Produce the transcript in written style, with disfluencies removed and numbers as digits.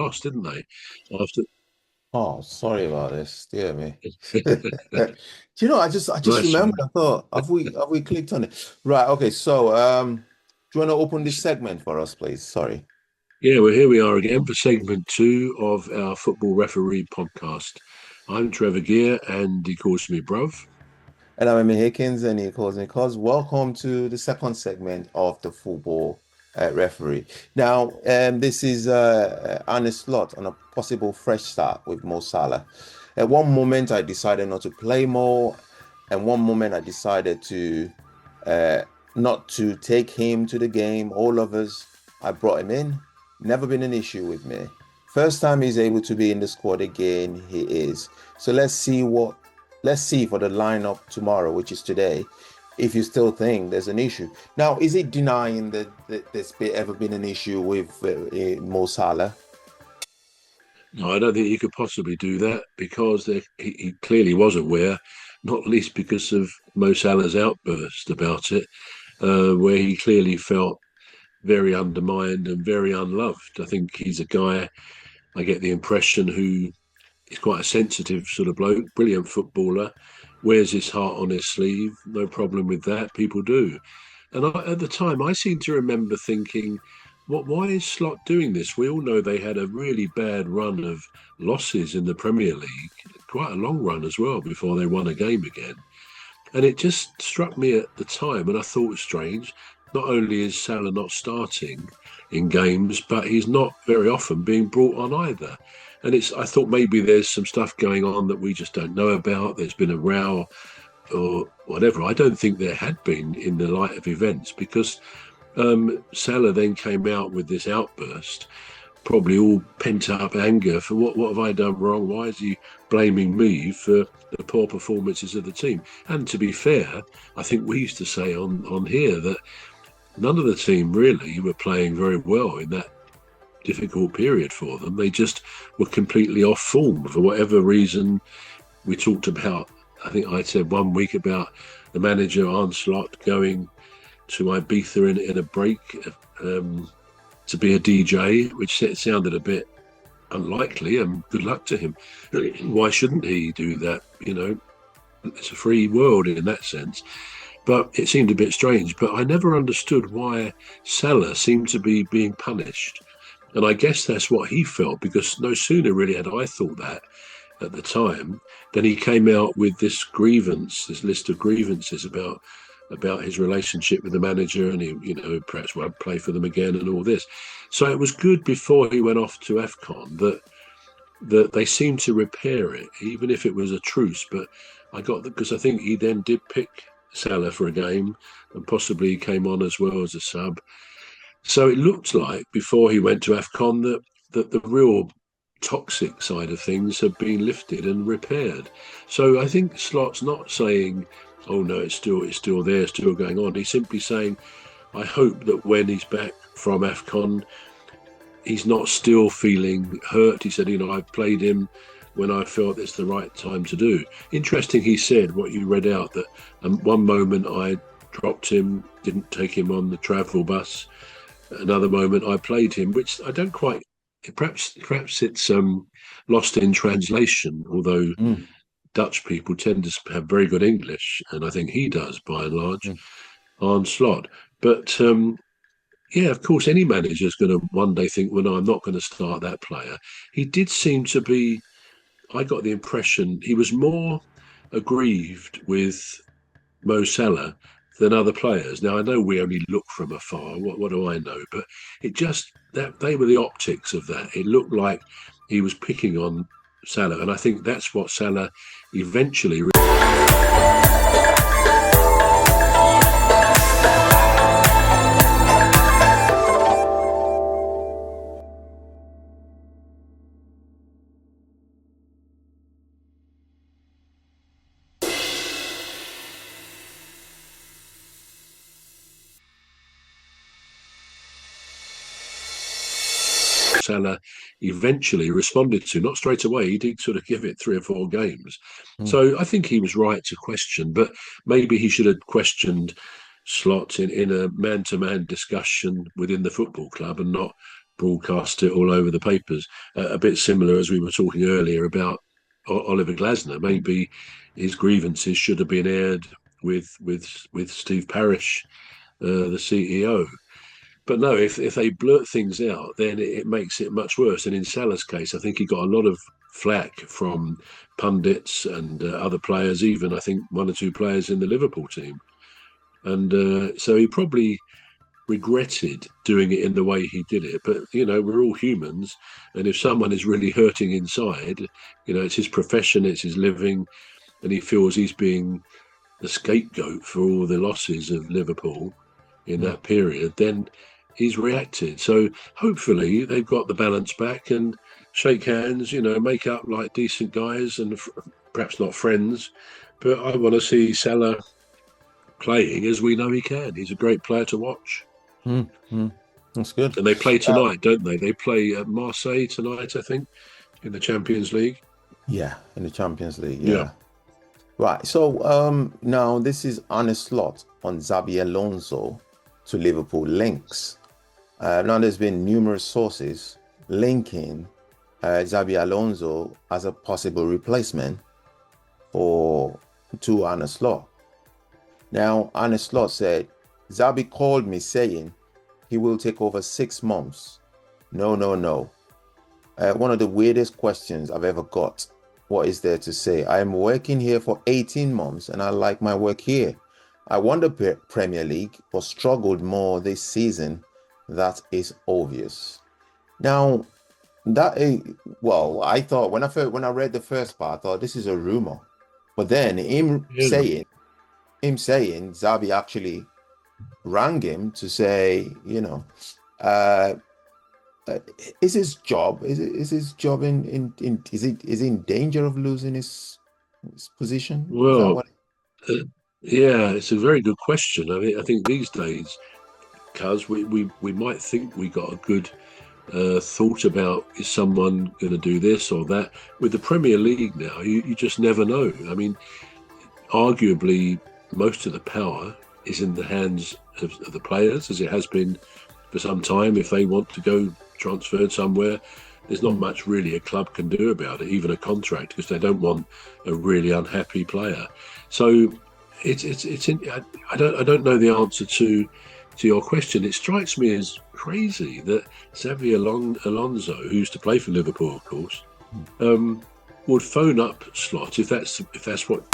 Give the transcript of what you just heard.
lost, didn't they? After Oh, sorry about this. Dear me. Do you know, I just nice remembered, one. I thought, have we clicked on it? Right, okay. So do you want to open this segment for us, please? Sorry. Yeah, well, here we are again for segment two of our football referee podcast. I'm Trevor Gear, and he calls me bruv. And I'm Emmy Hikins, and he calls me Cos. Welcome to the second segment of the football referee. Now, this is Arne slot on a possible fresh start with Mo Salah. At one moment, I decided not to play Mo, and one moment I decided to uh, not to take him to the game. All of us, I brought him in. Never been an issue with me. First time he's able to be in the squad again, he is. So let's see for the lineup tomorrow, which is today, if you still think there's an issue. Now, is it denying that ever been an issue with Mo Salah? No, I don't think he could possibly do that because he clearly was aware, not least because of Mo Salah's outburst about it, where he clearly felt very undermined and very unloved. I think he's a guy, I get the impression, who is quite a sensitive sort of bloke, brilliant footballer, wears his heart on his sleeve, no problem with that. People do. And at the time, I seem to remember thinking, why is Slot doing this? We all know they had a really bad run of losses in the Premier League, quite a long run as well, before they won a game again. And it just struck me at the time, and I thought it was strange. Not only is Salah not starting in games, but he's not very often being brought on either. And I thought maybe there's some stuff going on that we just don't know about. There's been a row or whatever. I don't think there had been in the light of events because Salah then came out with this outburst, probably all pent up anger for what have I done wrong? Why is he blaming me for the poor performances of the team? And to be fair, I think we used to say on here that none of the team really were playing very well in that difficult period for them. They just were completely off form for whatever reason. We talked about, I think I said one week about the manager Arne going to Ibiza in a break to be a DJ, which sounded a bit unlikely, and good luck to him. Why shouldn't he do that? You know, it's a free world in that sense. But it seemed a bit strange. But I never understood why Salah seemed to be being punished. And I guess that's what he felt, because no sooner really had I thought that at the time than he came out with this list of grievances about his relationship with the manager, and he perhaps won't play for them again and all this. So it was good before he went off to AFCON that they seemed to repair it, even if it was a truce. But because I think he then did pick Salah for a game and possibly came on as well as a sub. So it looked like before he went to AFCON that the real toxic side of things had been lifted and repaired. So I think Slot's not saying, "Oh no, it's still there, still going on." He's simply saying, "I hope that when he's back from AFCON, he's not still feeling hurt." He said, "I've played him when I felt it's the right time to do." Interesting, he said what you read out, that one moment I dropped him, didn't take him on the travel bus. Another moment I played him, which I don't quite. Perhaps it's lost in translation. Although Mm, Dutch people tend to have very good English, and I think he does by and large, mm. Arne Slot. But yeah, of course, any manager is going to one day think, "Well, no, I'm not going to start that player." He did seem to be. I got the impression he was more aggrieved with Mo Salah than other players. Now I know we only look from afar. What do I know? But it just that they were the optics of that. It looked like he was picking on Salah, and I think that's what Salah eventually. Salah eventually responded to, not straight away. He did sort of give it 3 or 4 games. Mm. So I think he was right to question, but maybe he should have questioned Slot in a man-to-man discussion within the football club and not broadcast it all over the papers. A bit similar as we were talking earlier about Oliver Glasner. Maybe his grievances should have been aired with Steve Parish, the CEO. But no, if they blurt things out, then it makes it much worse. And in Salah's case, I think he got a lot of flack from pundits and other players, even I think one or two players in the Liverpool team. And so he probably regretted doing it in the way he did it. But, we're all humans. And if someone is really hurting inside, it's his profession, it's his living, and he feels he's being the scapegoat for all the losses of Liverpool in that period, then he's reacted. So hopefully they've got the balance back and shake hands, make up like decent guys and perhaps not friends. But I want to see Salah playing as we know he can. He's a great player to watch. That's good. And they play tonight, don't they? They play at Marseille tonight, I think, in the Champions League. Yeah, in the Champions League. Yeah. Right. So now this is Arne Slot on Xabi Alonso to Liverpool links. Now there's been numerous sources linking Xabi Alonso as a possible replacement to Arne Slot. Now Arne Slot said, Xabi called me saying he will take over 6 months. No. One of the weirdest questions I've ever got. What is there to say? I am working here for 18 months and I like my work here. I won the Premier League but struggled more this season. That is obvious. Now, I thought when I read the first part, I thought this is a rumor. But then him saying Xabi actually rang him to say, is his job in danger of losing his position? Well, yeah, it's a very good question. I think these days, Cuz, we might think we got a good thought about, is someone going to do this or that? With the Premier League now, you just never know. I mean, arguably, most of the power is in the hands of the players, as it has been for some time. If they want to go transferred somewhere, there's not much really a club can do about it, even a contract, because they don't want a really unhappy player. So I don't know the answer to your question. It strikes me as crazy that Xabi Alonso, who used to play for Liverpool, of course, would phone up Slot if that's what.